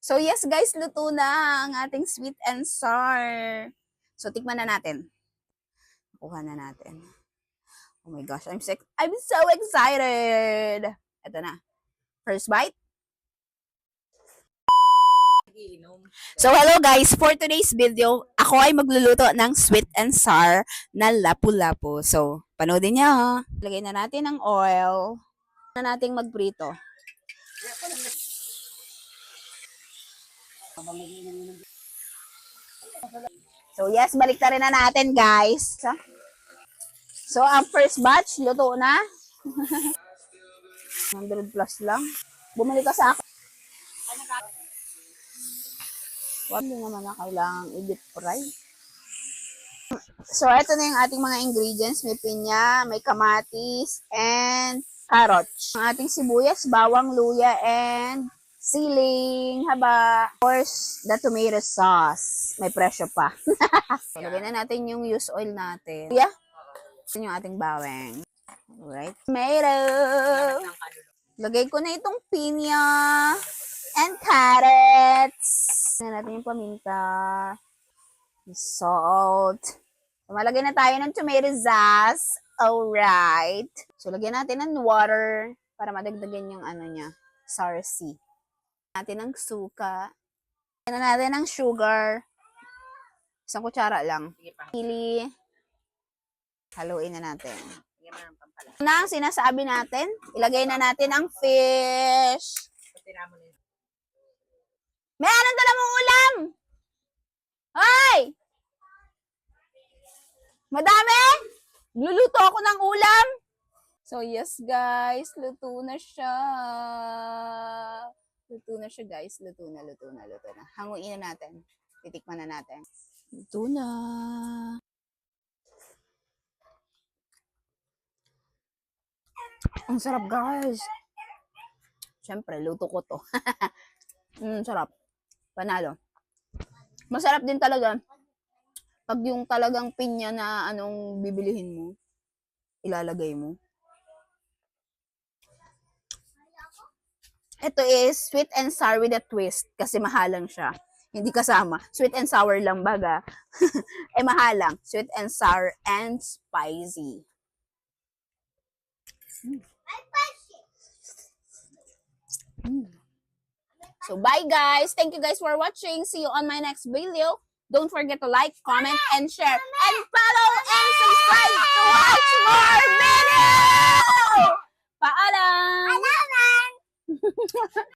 So yes guys, luto na ang ating sweet and sour. So tikman na natin. Kuha na natin. Oh my gosh, I'm so excited. Ito na. First bite. So hello guys, for today's video, ako ay magluluto ng sweet and sour na lapu-lapu. So, panoodin niyo. Lagay na natin ng oil. Na nating magprito. So yes, balik na rin na natin guys. So ang first batch, luto na. 100 plus lang. Bumili ka sa akin. Wag din naman na kailangang i-deep fry. So ito na yung ating mga ingredients. May pinya, may kamatis, and carrots. Ang ating sibuyas, bawang, luya, and siling, haba. Of course, the tomato sauce. May presyo pa. So, lagyan na natin yung used oil natin. Yeah. Ito yung ating bawang. Alright. Tomato. Lagay ko na itong pinya and carrots. Lagyan natin yung paminta. Salt. So, malagay na tayo ng tomato sauce. Alright. So, lagyan natin ng water para madagdagan yung ano niya, sour sea. Natin ng suka. Lagyan na natin ng sugar. Isang kutsara lang. Chili. Haluin na natin. Na ang sinasabi natin, ilagay na natin ang fish. May anong dala mong ulam? Hoy! Madami? Luluto ako ng ulam. So yes guys, luto na siya. Luto na siya guys. Luto na. Hanguin na natin. Titikman na natin. Luto na. Ang sarap guys. Siyempre, luto ko to. Sarap. Panalo. Masarap din talaga. Pag yung talagang pinya na anong bibilihin mo, ilalagay mo. Ito is sweet and sour with a twist kasi mahalang siya. Hindi kasama. Sweet and sour lang baga. Mahalang. Sweet and sour and spicy. So bye guys. Thank you guys for watching. See you on my next video. Don't forget to like, comment, and share. And follow and subscribe to watch more videos! Paalam!